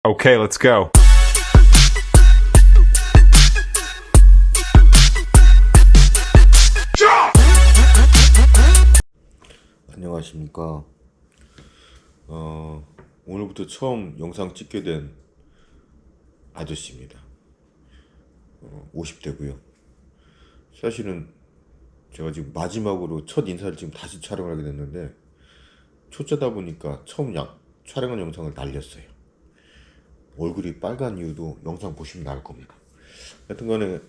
Okay, let's go. 안녕하십니까. 오늘부터 처음 영상 찍게 된 아저씨입니다. 50대고요. 사실은 제가 지금 마지막으로 첫 인사를 지금 다시 촬영을 하게 됐는데 초짜다 보니까 처음 촬영한 영상을 날렸어요. 얼굴이 빨간 이유도 영상 보시면 알 겁니다. 하여튼간에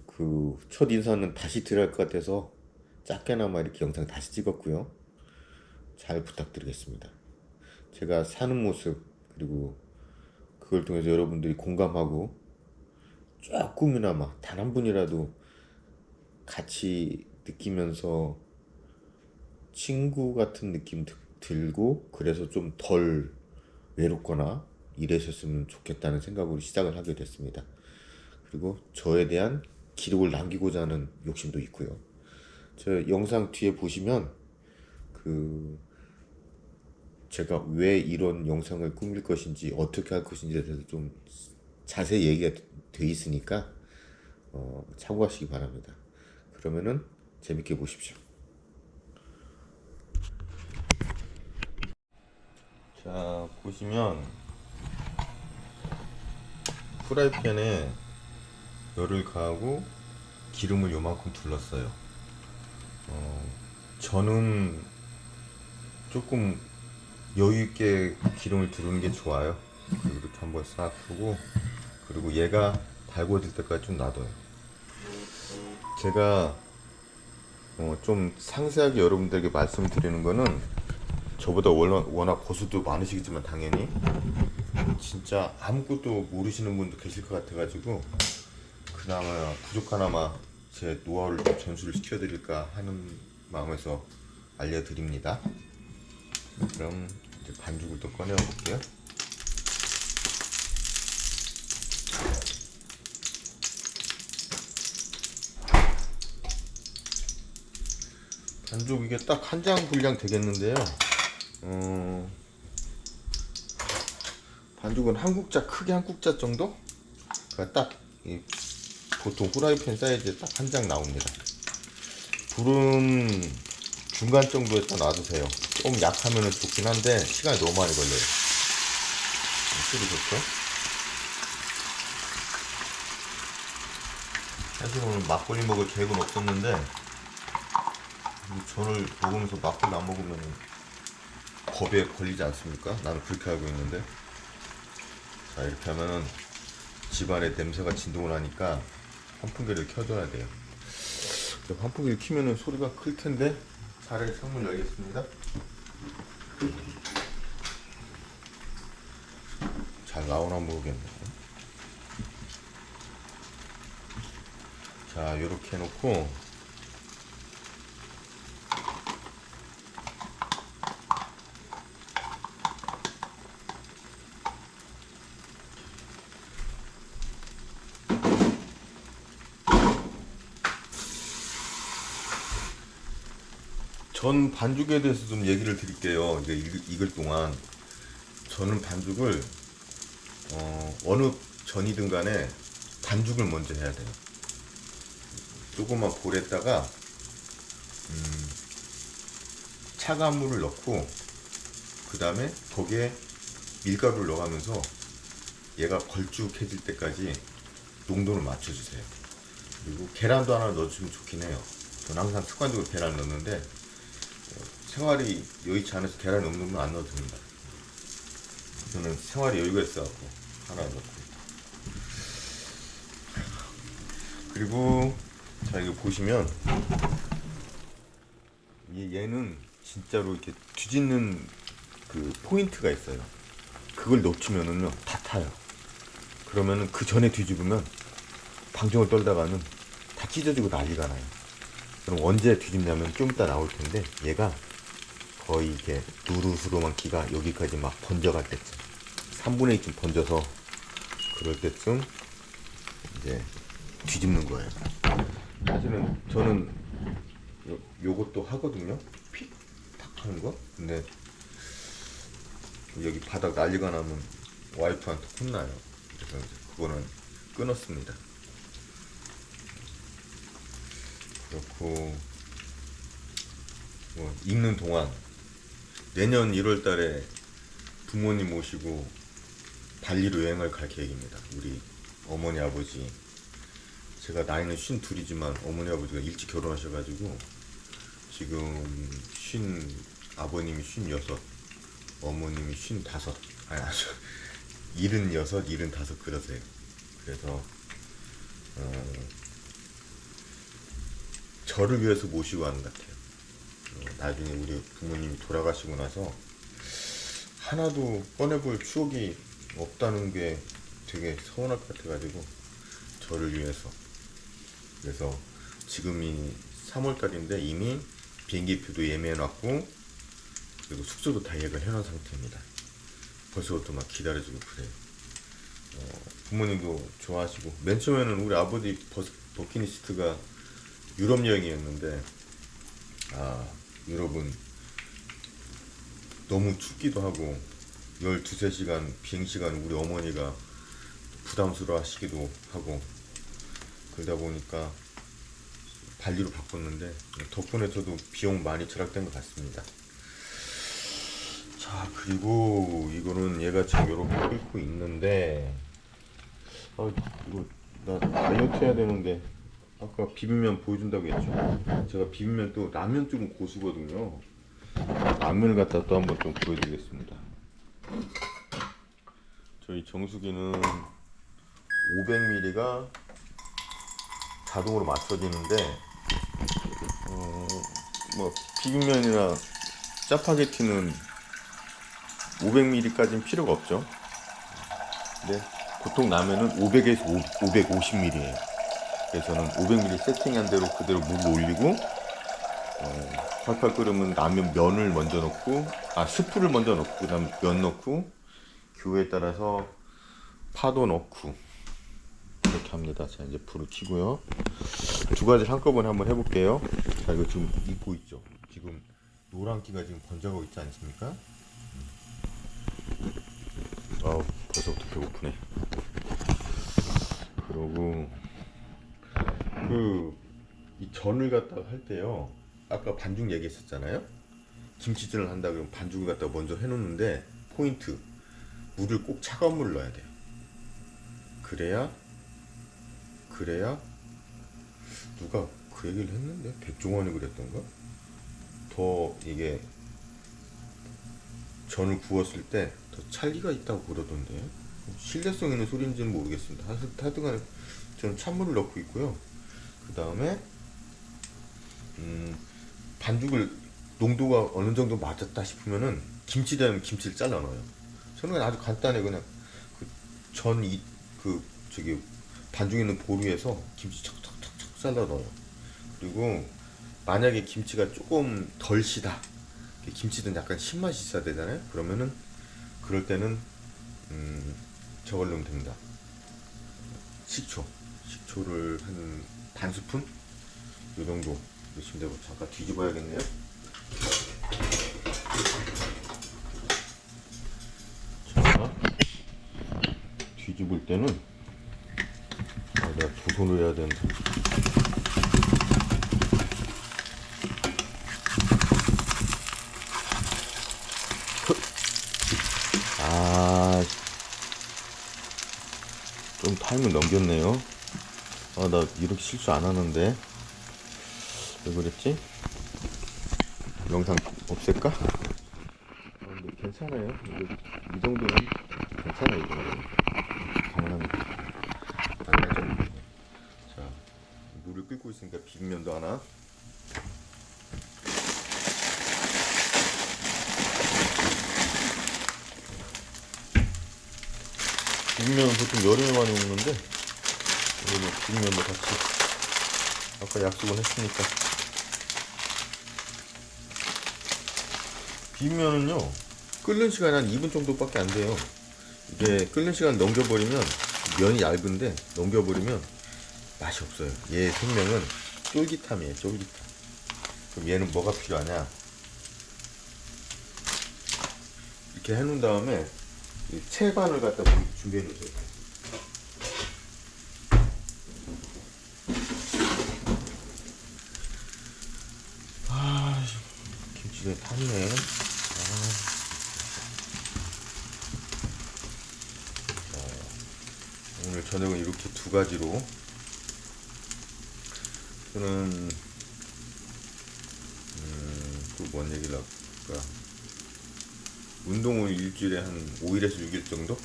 그 첫 인사는 다시 드릴 것 같아서 작게나마 이렇게 영상 다시 찍었고요. 잘 부탁드리겠습니다. 제가 사는 모습 그리고 그걸 통해서 여러분들이 공감하고 조금이나마 단 한 분이라도 같이 느끼면서 친구 같은 느낌 들고 그래서 좀 덜 외롭거나 이러셨으면 좋겠다는 생각으로 시작을 하게 됐습니다. 그리고 저에 대한 기록을 남기고자 하는 욕심도 있고요. 저 영상 뒤에 보시면 제가 왜 이런 영상을 꾸밀 것인지 어떻게 할 것인지에 대해서 좀 자세히 얘기가 돼 있으니까 참고하시기 바랍니다. 그러면은 재밌게 보십시오. 자, 보시면 프라이팬에 열을 가하고 기름을 요만큼 둘렀어요. 저는 조금 여유 있게 기름을 두르는 게 좋아요. 이렇게 한번 싹 푸고 그리고 얘가 달궈질 때까지 좀 놔둬요. 제가 좀 상세하게 여러분들에게 말씀드리는 거는 저보다 워낙 고수도 많으시겠지만 당연히 진짜 아무것도 모르시는 분도 계실 것 같아가지고 그나마 부족하나마 제 노하우를 좀 전수를 시켜드릴까 하는 마음에서 알려드립니다. 그럼 이제 반죽을 또 꺼내 볼게요. 반죽 이게 딱 한 장 분량 되겠는데요. 반죽은 한 국자, 크게 한 국자 정도? 그러니까 딱 보통 후라이팬 사이즈에 딱 한 장 나옵니다. 불은 중간 정도에다 놔두세요. 좀 약하면 좋긴 한데 시간이 너무 많이 걸려요. 소리 좋죠? 사실 오늘 막걸리 먹을 계획은 없었는데 전을 먹으면서 막걸리 안 먹으면 법에 걸리지 않습니까? 나는 그렇게 알고 있는데. 자, 이렇게 하면은 집안에 냄새가 진동을 하니까 환풍기를 켜줘야 돼요. 환풍기를 켜면은 소리가 클 텐데 차라리 창문 열겠습니다. 잘 나오나 모르겠네요. 자, 요렇게 해놓고 전 반죽에 대해서 좀 얘기를 드릴게요. 이제 익을 동안 저는 반죽을 어느 전이든 간에 반죽을 먼저 해야 돼요. 조그만 볼에다가 차가운 물을 넣고 그 다음에 거기에 밀가루를 넣어가면서 얘가 걸쭉해질 때까지 농도를 맞춰주세요. 그리고 계란도 하나 넣어주면 좋긴 해요. 저는 항상 습관적으로 계란을 넣는데 생활이 여의치 않아서 계란이 없는 건 안 넣어도 됩니다. 저는 생활이 여유가 있어갖고 하나 넣고. 그리고 자, 이거 보시면 얘는 진짜로 이렇게 뒤집는 그 포인트가 있어요. 그걸 놓치면은요 다 타요. 그러면은 그 전에 뒤집으면 방정을 떨다가는 다 찢어지고 난리가 나요. 그럼 언제 뒤집냐면 좀 이따 나올 텐데 얘가 거의 이렇게 누르스름한 기가 여기까지 막 번져갈 때쯤 3분의 2쯤 번져서 그럴 때쯤 이제 뒤집는 거예요. 사실은 저는 요것도 하거든요. 픽 탁 하는 거. 근데 여기 바닥 난리가 나면 와이프한테 혼나요. 그래서 이제 그거는 끊었습니다. 그렇고 뭐 읽는 동안 내년 1월 달에 부모님 모시고 발리로 여행을 갈 계획입니다. 우리 어머니 아버지, 제가 나이는 52이지만 어머니 아버지가 일찍 결혼하셔가지고 지금 아버님이 56, 어머님이 55, 아니 아주 76, 75 그러세요. 그래서 저를 위해서 모시고 가는 것 같아요. 나중에 우리 부모님이 돌아가시고 나서 하나도 꺼내볼 추억이 없다는 게 되게 서운할 것 같아가지고 저를 위해서. 그래서 지금이 3월달인데 이미 비행기표도 예매해놨고 그리고 숙소도 다 예약을 해놓은 상태입니다. 벌써부터 막 기다려지고 그래요. 부모님도 좋아하시고, 맨 처음에는 우리 아버지 버킷리스트가 유럽 여행이었는데 유럽은 너무 춥기도 하고 12, 3시간 비행시간 우리 어머니가 부담스러워 하시기도 하고 그러다 보니까 발리로 바꿨는데 덕분에 저도 비용 많이 절약된 것 같습니다. 자, 그리고 이거는 얘가 지금 이렇게 끓고 있는데 이거 나 다이어트 해야 되는데 아까 비빔면 보여준다고 했죠. 제가 비빔면 또 라면 쪽은 고수거든요. 라면을 갖다 또 한번 좀 보여드리겠습니다. 저희 정수기는 500ml가 자동으로 맞춰지는데 뭐 비빔면이나 짜파게티는 500ml까지는 필요가 없죠. 근데 보통 라면은 500에서 550ml예요. 그래서 저는 500ml 세팅한 대로 그대로 물을 올리고 팔팔 끓으면 라면 면을 먼저 넣고 스프를 먼저 넣고 그 다음 면 넣고 기호에 따라서 파도 넣고 이렇게 합니다. 자, 이제 불을 켜고요. 두 가지를 한꺼번에 한번 해볼게요. 자, 이거 지금 익고 있죠. 지금 노란기가 지금 번져가고 있지 않습니까? 벌써부터 배고프네. 그러고 이 전을 갖다가 할 때요, 아까 반죽 얘기했었잖아요. 김치전을 한다 그러면 반죽을 갖다가 먼저 해놓는데 포인트, 물을 꼭 차가운 물을 넣어야 돼요. 그래야 누가 그 얘기를 했는데 백종원이 그랬던가? 더 이게 전을 구웠을 때 더 찰기가 있다고 그러던데, 신뢰성 있는 소리인지는 모르겠습니다. 하여튼간에 저는 찬물을 넣고 있고요. 그 다음에 반죽을 농도가 어느 정도 맞았다 싶으면은 김치 되면 김치를 잘라 넣어요. 저는 그냥 아주 간단해. 그냥 저기 반죽 있는 보루 위에서 김치 척척척척 잘라 넣어요. 그리고 만약에 김치가 조금 덜 시다, 김치는 약간 신맛이 있어야 되잖아요. 그럴 때는 저걸 넣으면 됩니다. 식초를 한 반 스푼 요 정도 넣으시면 되고, 잠깐 뒤집어야겠네요. 자, 뒤집을 때는 내가 두 손으로 해야 되는데 좀 타임을 넘겼네요. 나 이렇게 실수 안 하는데 왜 그랬지? 영상 없앨까? 근데 괜찮아요. 이 정도는 괜찮아요. 이 정도는 가능합니다. 자, 물을 끓고 있으니까 비빔면도 하나. 비빔면은 보통 여름에 많이 먹는데 오늘 비빔면도 같이 아까 약속은 했으니까. 비빔면은요 끓는 시간이 한 2분 정도밖에 안 돼요. 이게 끓는 시간 넘겨버리면 면이 얇은데 넘겨버리면 맛이 없어요. 얘 생명은 쫄깃함이에요. 쫄깃함. 그럼 얘는 뭐가 필요하냐, 이렇게 해놓은 다음에 이 채반을 갖다 준비해 놓으세요. 아, 김치가 탔네. 오늘 저녁은 이렇게 두 가지로. 저는 또 뭔 얘기를 할까? 운동을 일주일에 한 5일에서 6일 정도?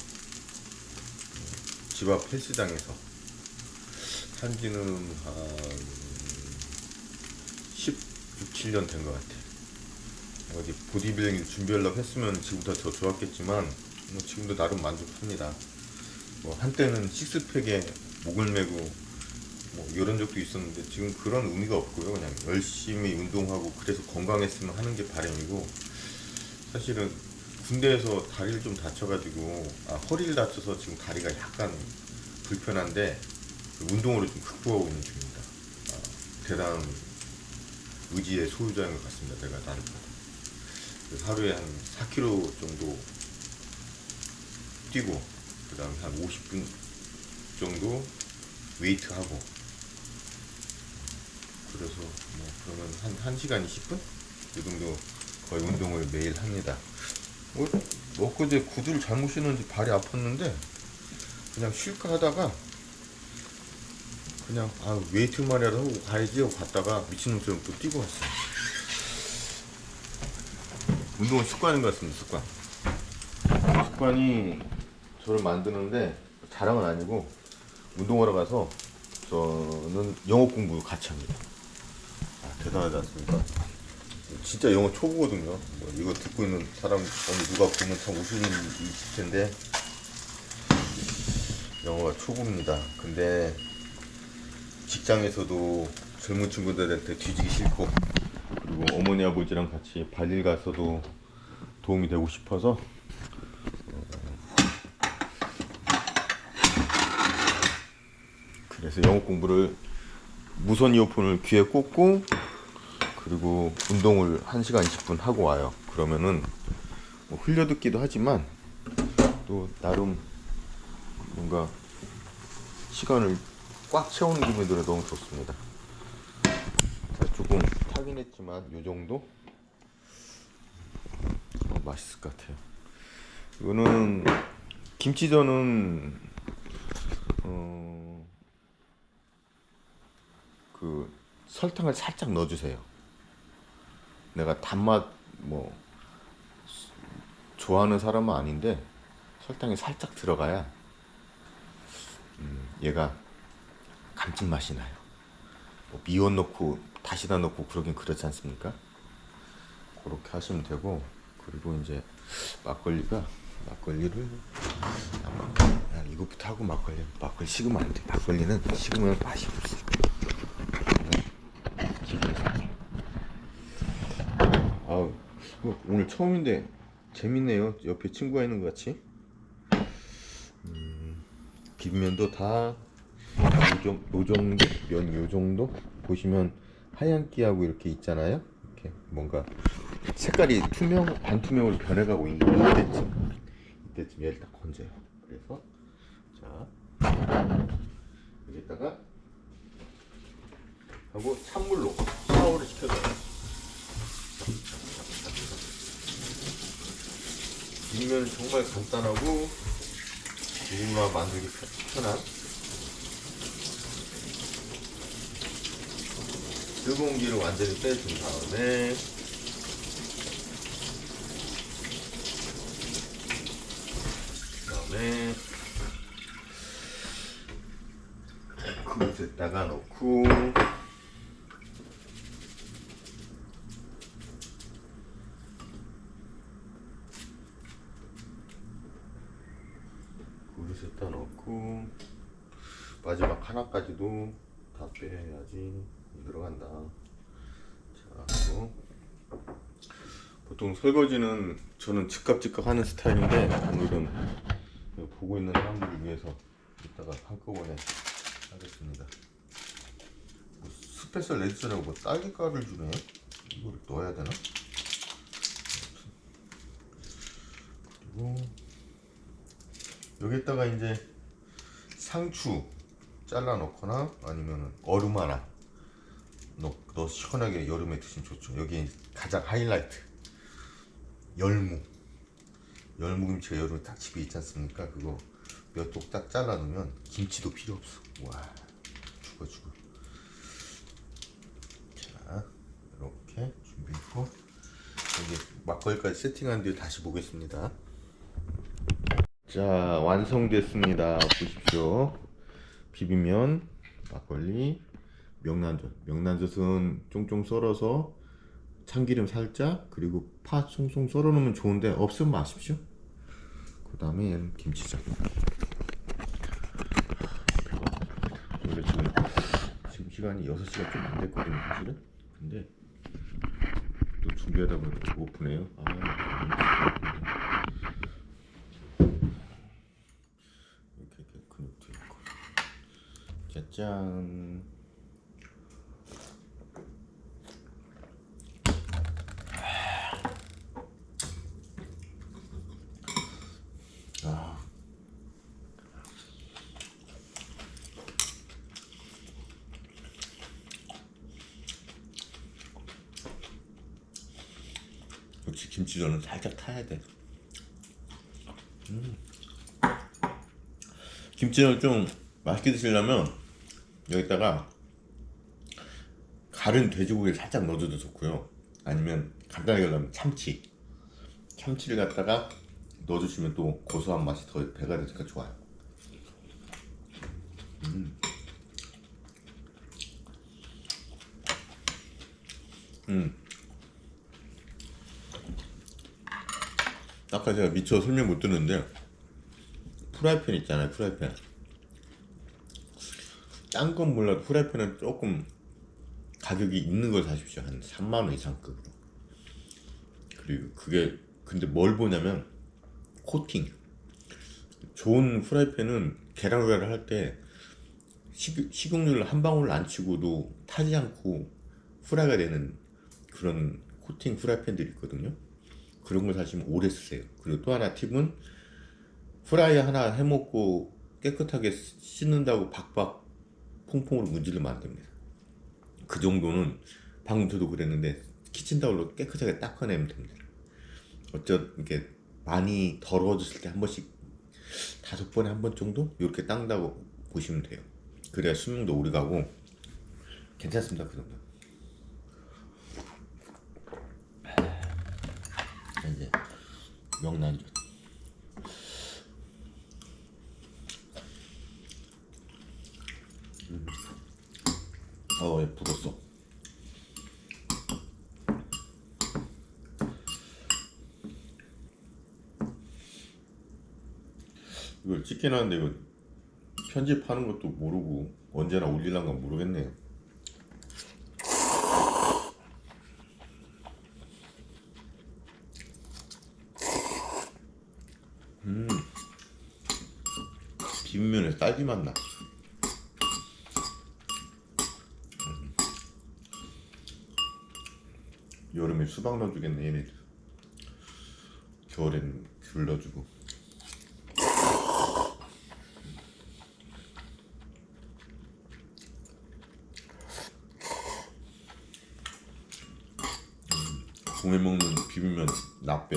집 앞 헬스장에서 한지는 한 16, 7년 된 것 같아. 어디 보디빌딩 준비하려고 했으면 지금부터 더 좋았겠지만 뭐 지금도 나름 만족합니다. 뭐 한때는 식스팩에 목을 메고 뭐 이런 적도 있었는데 지금 그런 의미가 없고요. 그냥 열심히 운동하고 그래서 건강했으면 하는 게 바람이고, 사실은 군대에서 다리를 좀 다쳐가지고 허리를 다쳐서 지금 다리가 약간 불편한데 운동으로 좀 극복하고 있는 중입니다. 대단한 의지의 소유자인 것 같습니다. 내가 나를 보고. 그래서 하루에 한 4km 정도 뛰고, 그 다음에 한 50분 정도 웨이트 하고, 그래서 뭐 그러면 한 1시간 20분? 이 정도 거의 운동을 매일 합니다. 엊그제 구두를 잘못 신었는지 발이 아팠는데 그냥 쉴까 하다가 그냥 웨이트만이라도 하고 가야지 하고 갔다가 미친놈처럼 또 뛰고 왔어요. 운동은 습관인 것 같습니다. 습관이 저를 만드는데, 자랑은 아니고 운동하러 가서 저는 영어 공부 같이 합니다. 대단하지 않습니까? 진짜 영어 초보거든요. 뭐 이거 듣고 있는 사람 어느 누가 보면 참 웃을 텐데 영어가 초보입니다. 근데 직장에서도 젊은 친구들한테 뒤지기 싫고, 그리고 어머니 아버지랑 같이 발리 가서도 도움이 되고 싶어서 그래서 영어 공부를 무선 이어폰을 귀에 꽂고 그리고 운동을 1시간 20분 하고 와요. 그러면은 뭐 흘려듣기도 하지만 또 나름 뭔가 시간을 꽉 채우는 기분이 들어 너무 좋습니다. 자, 조금 타긴 했지만 요 정도? 맛있을 것 같아요. 이거는 김치전은 그 설탕을 살짝 넣어주세요. 내가 단맛 뭐 좋아하는 사람은 아닌데 설탕이 살짝 들어가야 얘가 감칠맛이 나요. 뭐 미원 넣고 다시다 넣고 그러긴 그렇지 않습니까? 그렇게 하시면 되고, 그리고 이제 막걸리를 이것부터 하고 막걸리 식으면 안 돼. 막걸리는 식으면 맛이 없어. 오늘 처음인데 재밌네요. 옆에 친구가 있는 것 같이. 뒷면도 다 요 정도, 면 요 정도 보시면 하얀기하고 이렇게 있잖아요. 이렇게 뭔가 색깔이 반투명으로 변해가고 있는 이때쯤 얘를 딱 건져요. 그래서 자, 여기다가 하고 찬물로 샤워를 시켜줘요. 뒷면은 정말 간단하고 누구나 만들기 편한, 뜨거운 기를 완전히 빼준 다음에 그릇에다가 넣고 마지막 하나까지도 다 빼야지 들어간다. 자, 그리고 보통 설거지는 저는 즉각 하는 스타일인데 오늘은 보고 있는 사람들을 위해서 이따가 한꺼번에 하겠습니다. 뭐 스페셜 레지라고 뭐 딸기가루를 주네. 이거를 넣어야 되나? 그리고 여기다가 이제 상추 잘라 넣거나 아니면 얼음 하나 넣어 시원하게 여름에 드시면 좋죠. 여기 가장 하이라이트 열무김치가 여름에 딱 집에 있지 않습니까? 그거 몇 독 딱 잘라 놓으면 김치도 필요 없어. 와, 죽어. 자, 이렇게 준비했고 여기 막걸리까지 세팅한 뒤에 다시 보겠습니다. 자, 완성됐습니다. 보십시오. 비빔면, 막걸리, 명란젓은 쫑쫑 썰어서 참기름 살짝 그리고 파 송송 썰어 놓으면 좋은데 없으면 마십시오. 그 다음에 얘는 김치전. 원래 지금 시간이 6시가 좀 안 됐거든요 사실은. 근데 또 준비하다 보니까 배고프네요. 이렇게 근육도 있고. 짜잔. 역시 김치전은 살짝 타야 돼. 김치전을 좀 맛있게 드시려면 여기다가 갈은 돼지고기를 살짝 넣어줘도 좋고요. 아니면 간단하게 하려면 참치를 갖다가 넣어주시면 또 고소한 맛이 더 배가 되니까 좋아요. 아까 제가 미처 설명 못 드렸는데 프라이팬 있잖아요. 프라이팬 딴 건 몰라도 프라이팬은 조금 가격이 있는 걸 사십시오. 한 3만원 이상급으로. 그리고 그게 근데 뭘 보냐면 코팅. 좋은 프라이팬은 계란 후라이를 할 때 식용유를 한 방울 안 치고도 타지 않고 후라이가 되는 그런 코팅 프라이팬들이 있거든요. 그런 걸 사시면 오래 쓰세요. 그리고 또 하나 팁은 후라이 하나 해먹고 깨끗하게 씻는다고 박박 퐁퐁으로 문지르면 안 됩니다. 그 정도는 방금 저도 그랬는데 키친타올로 깨끗하게 닦아내면 됩니다. 이렇게 많이 더러워졌을 때 한 번씩 5번에 한 번 정도 이렇게 닦는다고 보시면 돼요. 그래야 수명도 오래 가고 괜찮습니다. 그 정도. 이제 명란젓. 얘 불었어. 이걸 찍긴 하는데 이거 편집하는 것도 모르고 언제나 올리려는 건 모르겠네요. 비빔면에 딸기 맛 나. 여름에 수박 넣어주겠네 얘네들. 겨울엔 귤 넣어주고. 봄에 먹는 비빔면 나빼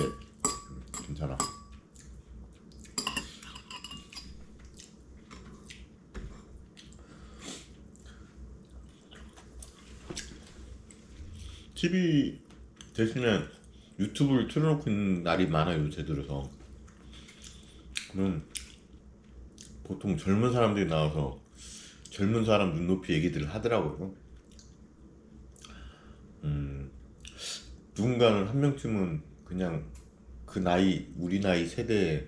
괜찮아. TV 대신에 유튜브를 틀어놓고 있는 날이 많아요 요새 들어서. 그럼 보통 젊은 사람들이 나와서 젊은 사람 눈높이 얘기들을 하더라고요. 누군가는 한 명쯤은 그냥 그 나이 우리 나이 세대에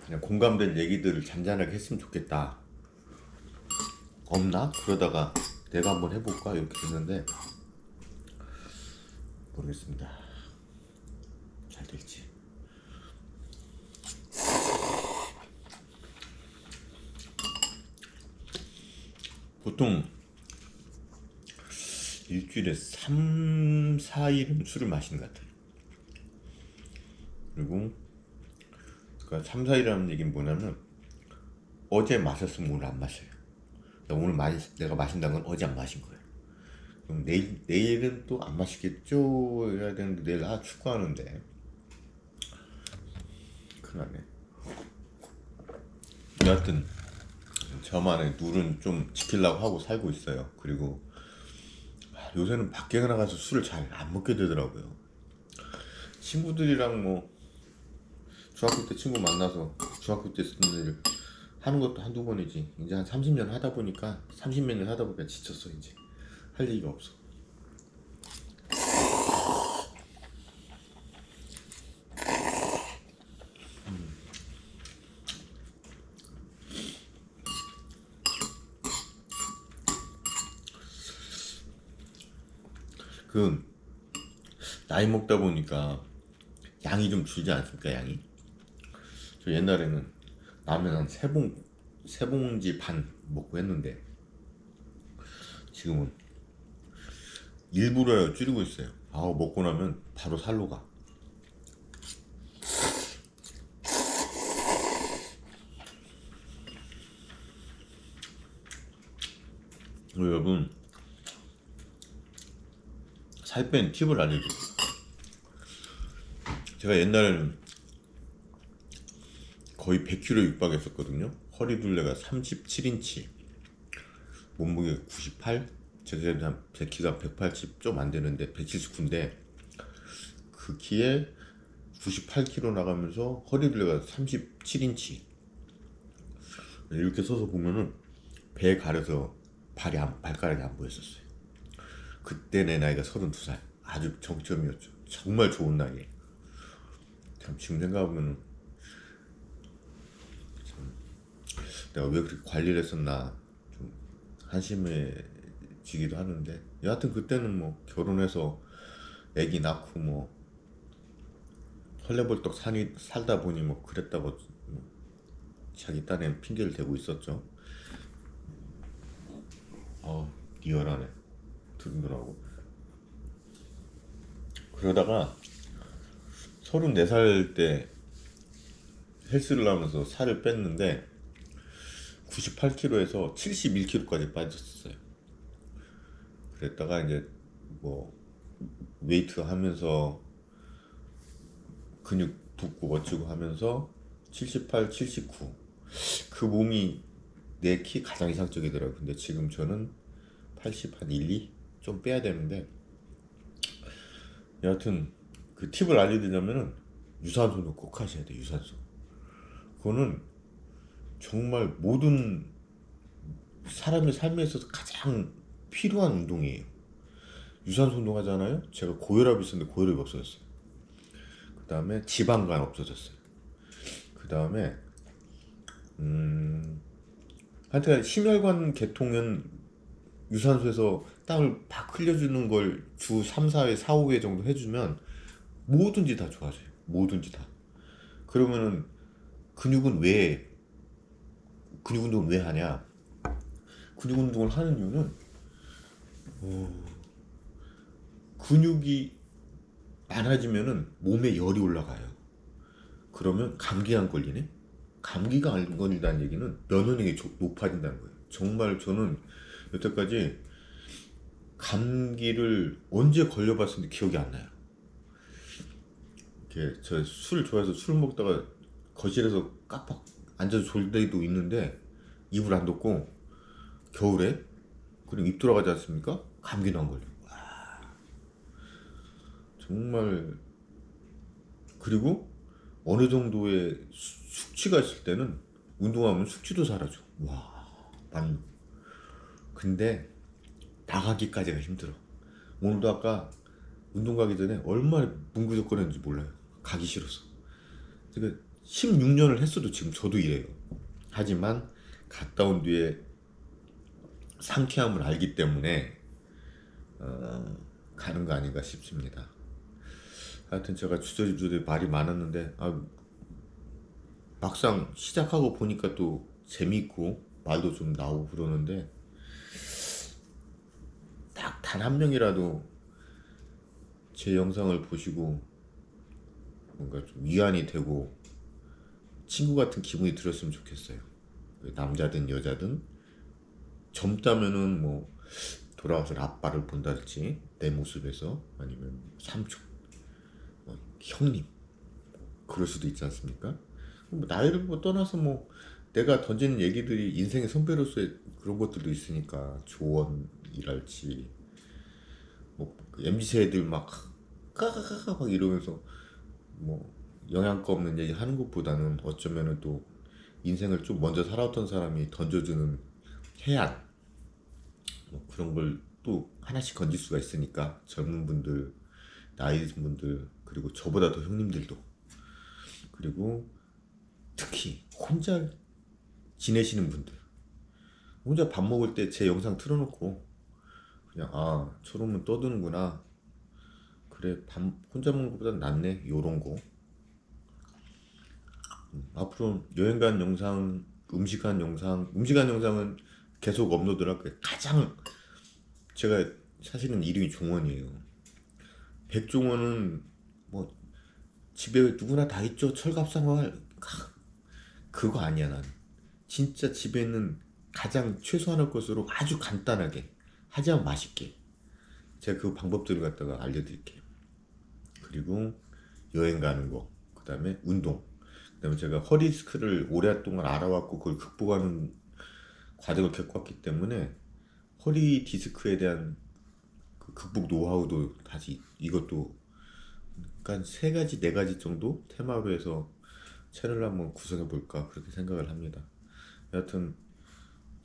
그냥 공감된 얘기들을 잔잔하게 했으면 좋겠다. 없나? 그러다가 내가 한번 해볼까 이렇게 됐는데 모르겠습니다. 잘 될지. 보통 일주일에 3, 4일은 술을 마시는 것 같아요. 그리고 그러니까 3, 4일이라는 얘기는 뭐냐면 어제 마셨으면 오늘 안 마셔요. 그러니까 오늘 내가 마신다는 건 어제 안 마신 거예요. 그럼 내일은 또 안 마시겠죠 해야 되는데 내일 축구하는데 큰일 나네. 여하튼 저만의 룰은 좀 지키려고 하고 살고 있어요. 그리고 요새는 밖에 나가서 술을 잘 안 먹게 되더라고요. 친구들이랑 뭐 중학교 때 친구 만나서 중학교 때 쓰던 일 하는 것도 한두 번이지. 이제 한 30년 하다 보니까 30몇 년 하다 보니까 지쳤어. 이제 할 얘기가 없어. 그 나이 먹다 보니까 양이 좀 줄지 않습니까? 양이. 저 옛날에는 라면 한 세 봉지 반 먹고 했는데 지금은 일부러 줄이고 있어요. 먹고 나면 바로 살로 가. 여러분, 살 뺀 팁을 알려드릴게요. 제가 옛날에는 거의 100kg 육박했었거든요. 허리 둘레가 37인치, 몸무게가 98, 제 키가 180 좀 안 되는데 179인데 그 키에 98kg 나가면서 허리 둘레가 37인치 이렇게 서서 보면은 배 가려서 발가락이 안 보였었어요. 그때 내 나이가 32살. 아주 정점이었죠. 정말 좋은 나이에. 참 지금 생각하면 내가 왜 그렇게 관리를 했었나 좀 한심해지기도 하는데 여하튼 그때는 뭐 결혼해서 애기 낳고 뭐 헐레벌떡 살다 보니 뭐 그랬다고 자기 딴에 핑계를 대고 있었죠. 리얼하네. 들으더라고. 그러다가 34살 때 헬스를 하면서 살을 뺐는데 98kg에서 71kg까지 빠졌어요. 그랬다가 이제 뭐 웨이트 하면서 근육 붓고 어찌고 하면서 78, 79. 그 몸이 내 키 가장 이상적이더라고요. 근데 지금 저는 80, 한 1, 2? 좀 빼야 되는데 여하튼 그 팁을 알려드리자면은 유산소는 꼭 하셔야 돼요. 유산소. 그거는 정말 모든 사람의 삶에 있어서 가장 필요한 운동이에요. 유산소 운동 하잖아요. 제가 고혈압이 있었는데 고혈압이 없어졌어요. 그 다음에 지방간 없어졌어요. 그 다음에 하여튼 심혈관 계통은 유산소에서 땀을 팍 흘려주는 걸 주 3, 4회, 4, 5회 정도 해주면 뭐든지 다 좋아져요. 뭐든지 다. 그러면은 근육은 왜 근육 운동을 왜 하냐? 근육 운동을 하는 이유는 근육이 많아지면은 몸에 열이 올라가요. 그러면 감기 안 걸리네? 감기가 안 걸린다는 얘기는 면역력이 높아진다는 거예요. 정말 저는 여태까지 감기를 언제 걸려봤는데 기억이 안 나요. 이렇게 저 술 좋아해서 술 먹다가 거실에서 깜빡 앉아서 졸 때도 있는데 입을 안 덮고 겨울에 그리고 입 돌아가지 않습니까? 감기도 안 걸려. 정말. 그리고 어느 정도의 숙취가 있을 때는 운동하면 숙취도 사라져. 와, 근데 나가기까지가 힘들어. 오늘도 아까 운동 가기 전에 얼마나 문구적거렸는지 몰라요. 가기 싫어서. 제가 16년을 했어도 지금 저도 이래요. 하지만 갔다 온 뒤에 상쾌함을 알기 때문에 가는 거 아닌가 싶습니다. 하여튼 제가 주저주저 말이 많았는데 막상 시작하고 보니까 또 재미있고 말도 좀 나오고 그러는데 딱 단 한 명이라도 제 영상을 보시고 뭔가 좀 위안이 되고 친구 같은 기분이 들었으면 좋겠어요. 남자든 여자든 젊다면은 뭐 돌아와서 아빠를 본다든지 내 모습에서 아니면 삼촌, 형님 그럴 수도 있지 않습니까? 뭐 나이를 뭐 떠나서 뭐 내가 던지는 얘기들이 인생의 선배로서의 그런 것들도 있으니까 조언이랄지 뭐 MZ 세대들 막 까까까까 막 이러면서 뭐 영양가 없는 얘기 하는 것보다는 어쩌면은 또 인생을 좀 먼저 살아왔던 사람이 던져주는 해안 뭐 그런 걸 또 하나씩 건질 수가 있으니까 젊은 분들, 나이 든 분들 그리고 저보다 더 형님들도 그리고 특히 혼자 지내시는 분들 혼자 밥 먹을 때 제 영상 틀어놓고 그냥 아 저러면 떠드는구나 그래 밥 혼자 먹는 것보다 낫네 요런 거 앞으로 여행 간 영상 음식 한 영상은 계속 업로드를 할 거예요. 가장 제가 사실은 이름이 종원이에요. 백종원은 뭐 집에 누구나 다 있죠. 철갑상할 그거 아니야 난. 진짜 집에 있는 가장 최소한의 것으로 아주 간단하게 하지만 맛있게 제가 그 방법들을 갖다가 알려드릴게요. 그리고 여행 가는 거, 그 다음에 운동, 그 다음에 제가 허리 디스크를 오랫동안 알아왔고 그걸 극복하는 과정을 겪었기 때문에 허리 디스크에 대한 그 극복 노하우도 다시 이것도 그러니까 세 가지 네 가지 정도 테마로 해서 채널을 한번 구성해 볼까 그렇게 생각을 합니다. 여하튼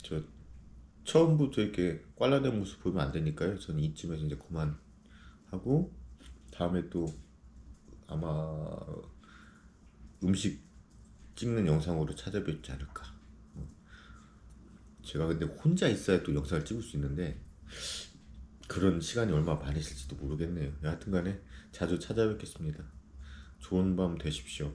저 처음부터 이렇게 꽐라된 모습 보면 안 되니까요. 저는 이쯤에서 이제 그만하고 다음에 또 아마 음식 찍는 영상으로 찾아뵙지 않을까. 제가 근데 혼자 있어야 또 영상을 찍을 수 있는데 그런 시간이 얼마 많으실지도 모르겠네요. 여하튼 간에 자주 찾아뵙겠습니다. 좋은 밤 되십시오.